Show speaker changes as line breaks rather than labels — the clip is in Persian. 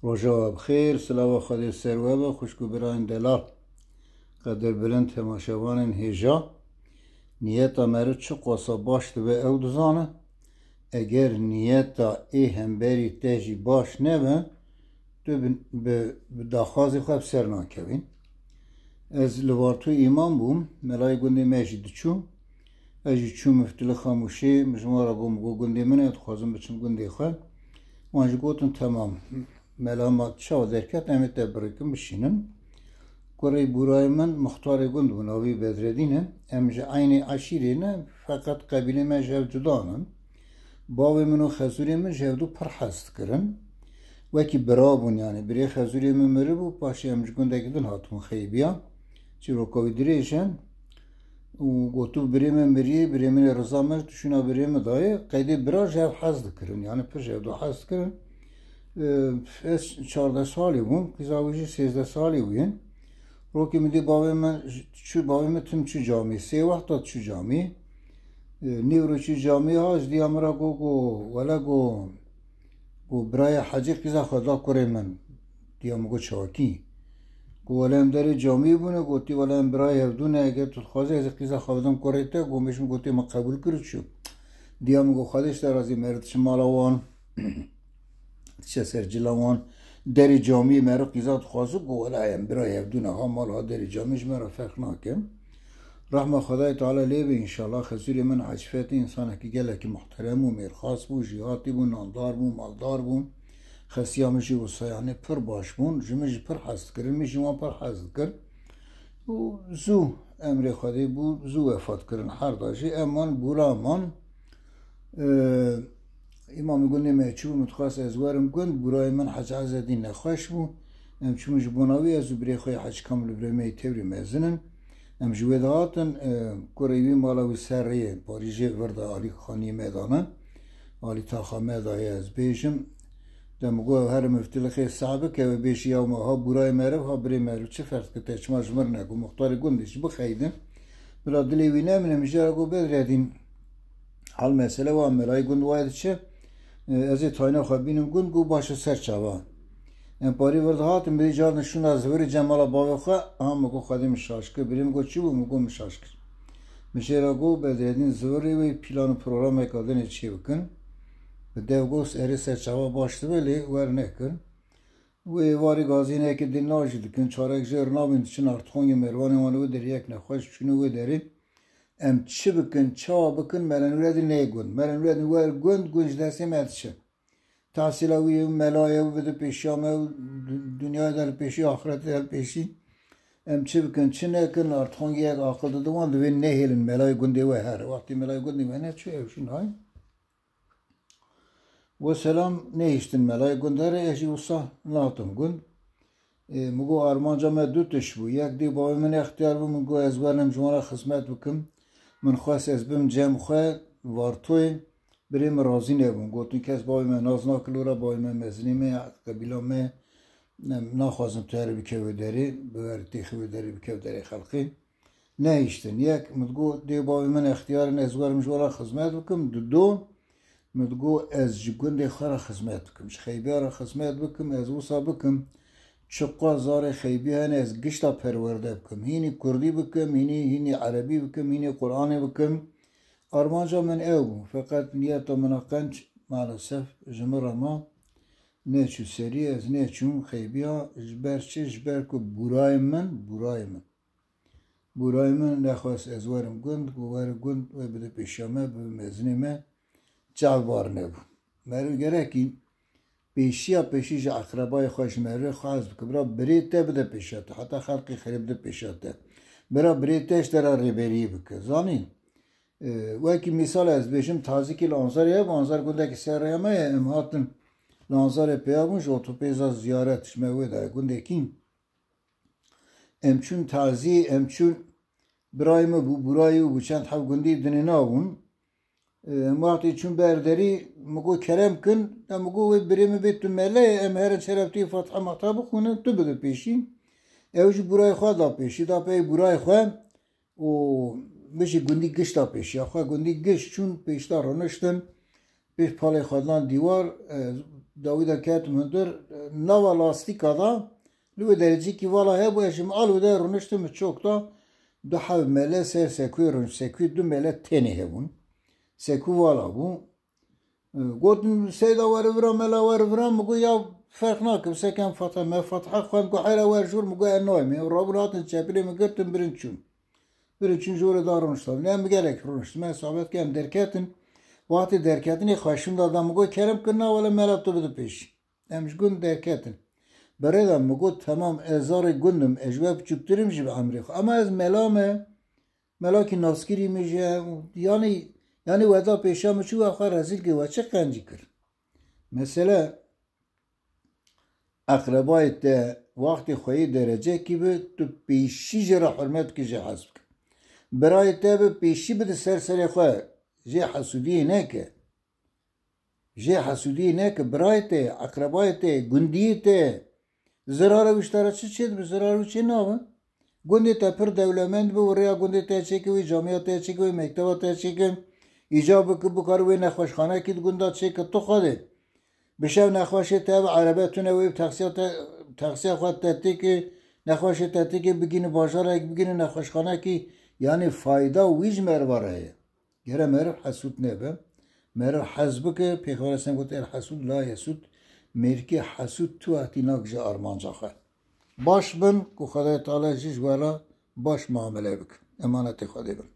روژا بخیر، سلاو خدای سروه و خوشگو براین دلال قدر برند تماشاوان هیجا نیتا مرد چه قصا باشت به او دزانه اگر نیتا ای همبری تجی باش نبه تو به داخازی خواب سر ناکوین از لوارتو ایمان بوم ملای گنده مجید چو اجی چو مفتل خاموشی مجموعه گم گنده منه اتخوازم بچم گنده خواه وانجا گوتن تمام ملامات شو درکت امیت برکم بشینن کره برای من مختار گند و نوی بدردینه امجا عین عشیره نه فقط قبیله من جهو جدانن باوی منو خزوری من جهودو پر حست کرن وکی برابون یعنی بری خزوری من مره بو پاشی امج گنده گدن هاتون خیبیا چی رو کوی دریشن و گوتو بری من بری من رضا مرد شونا بری من دایه قیدی برا جهو حست کرن یعنی پر جهودو حست کرن از 14 سالی بودم، کیزاویجی 13 سالی بودیم. روکی میدی باوی من چو باوی من تیم چو جامی، 3 وقت داد چو جامی. نیورو چو جامی هاش دیامرا گو ولا گو برای حجی کیزا خدا کره من دیام گو چاکی. گو ولا ام داری جامی بونه گوتی ولا ام برای هفدونه اگر تو خوازه از کیزا خودم کره تا گو میشم گوتی ما قبول کرد شو. دیام گو خودش در ازی مرد شمالوان. چه سرجلوان دری جامی مرا قیزات خواسته گولایم برای بدون ها مال ها دری جامیش مرا فکر نکم رحمه خدای تعالی لیبه انشالله خزوری من عجفت انسان که گله که محترم و میرخاص بو جیاتی بو ناندار بو مالدار بو خسیامشی و سایانه پر باش بون جمعش پر حست کرن میشی ما پر حست کرد و زو امر خدای بو زو وفات کرن هر داشی امان بورا امان امام گنده میچو متخاص از وارم گند برای من حج عزدی نخواش بو ام چونش بناوی از برای خوی حج کامل برای می تبری مزنن ام جویداتن کوریوی مالاوی سریه پاریژه ورد علی خانی میدانه علی تاخا میدانه از بیشم دمگو هر مفتلخی صعبه که بیشی یا ها برای معرف ها برای معرف چه فرق که تشماش مرنگو مختار گندش بخیدن بلا دلیوی نمینم جارگو بدردین حال مسئله و ملای گند واید چه از تاینا خبینم گند گو باشه سر چوان ام پاری ورد هاتم بی جار نشون از وری جمال باوی خو هم مگو خودم شاشکه بریم گو چی بو مگو مشاشکه میشه را گو بدردین زوری و پلان و پروگرام اکادن چی بکن به دیو گوس اری سر چوا باشته ولی ور نکن و واری گازینه که دی ناجد کن چارک جر نابین چن ارتخونی مروانی وانو در یک نخواش چونو و داری ام چی بکن چا بکن ملن ولاد نیگون ملن ولاد ور گند گنج دستی مرچه تحصیلاوی ملایه و بده پیشیامه و دنیا در پیشی آخرت در پیشی ام چی بکن چی نکن ارتخون یک آقل دوان دوی نهیلن ملای گنده و هر وقتی ملای گنده و نه چه اوشین های و سلام نهیشتن ملای گنده را ایشی وصا ناتم گند مگو آرمانجا ما دو تش بو یک دی باوی من اختیار بو مگو از برنم جمعه خدمت بکم من خواست از بیم جمع خواه وارتوی بریم رازی نبون گوتون کس باوی من ناز ناکلورا باوی من مزنی من قبیلا من نخواستم تو هر بکه داری ببر تیخی داری بکه داری خلقی نه ایشتن یک مدگو دی باوی من اختیار نزوارم جوارا خدمت بکم دو مدگو از جگون دی خارا خدمت بکم خیبیارا خدمت بکم از وصا بکم چقا زار خیبی هن از گشتا پرورده بکم هینی کردی بکم هینی عربی بکم هینی قرآنی بکم آرمانجا من او فقط نیتا من قنج مالصف جمر ما نه چو سری از نه چون خیبی ها جبر که برای من نخواست از وارم گند گند و بده پیشامه به مزنیمه جوار نبو مرو گرکی پیشی جا اقربای خوش مره خواست بکن برا بریته بده پیشاته حتی خلقی خریب بده پیشاته برا بریتش در ریبری بکن زانین وکی مثال از بیشم تازی که لانزار لانزار گنده که سر ریمه امهاتن لانزار پیابونش اوتوپیزا زیارتش موی داره گنده کین امچون تازی امچون برای ما برای و چند حب گندی دنی نابون وقتی چون برداری مگو کرم کن مگو بریم بیتون مله ام هر شرفتی فتح مطاب خونه تو بده پیشی اوش برای خود دا پیشی دا پی برای خود و میشه گندی گشت دا پیشی آخواه گندی گشت چون پیشتا رانشتن پیش پاله خودلان دیوار داویدا کت مندر نوا لاستیکا دا لو درجی کی والا هبو اشم آلو ده رونشتم çok da دو حب مله سر سکوی رونش سکوی دو مله تنی هبون سکو والا bu گفتم سیدا ور ورا ملا ور ورا مگو یا فرق نکم سکم فتح ما فتح خواهم گو حیلا ور جور مگو انوی می رابراتن چپلی مگرتم برنچون جور دارونشتم نه مگرک رونشتم من ثابت کردم درکتن وقتی درکتنی خواهشم دادم مگو کرم کنه ولی ملا تو بده پیش امش گون درکتن بردم مگو تمام ازار گندم اجواب چوبتریم جی به امریکا اما از ملاکی ناسکری میشه یعنی ودا پیشم چو آخر رزیل که وچه قنجی کرد مثلا اقربایت ده وقتی خواهی درجه کی به تو پیشی جرا حرمت که جه حسب کن برای ده به پیشی بده سر خواه جه حسودی نه که برای ده اقربایت ده گندی ده زراره بیشتره چه به زراره چه نامه گندی تا پر دولمند به وریا گندی تا چه که وی جامعات تا چه که وی مکتبات تا چه که ایجاب که بکاروی نخوشخانه که گنده چه که تو خوده بشه نخواشه تاب عربه تونه وی تقصیه خواهد تاتی که نخواشه تاتی که بگین بازار اگه بگین نخوشخانه که یعنی فایده ویج مرواره گره مرو حسود نبه مرو حزبه که پیغمبر اسلام گفت الحسود لا یسود مرکی حسود تو اتیناک جا ارمانجا خواه باش بن که خدای تعالی جیش والا باش معامله بکن امانت خدا بکن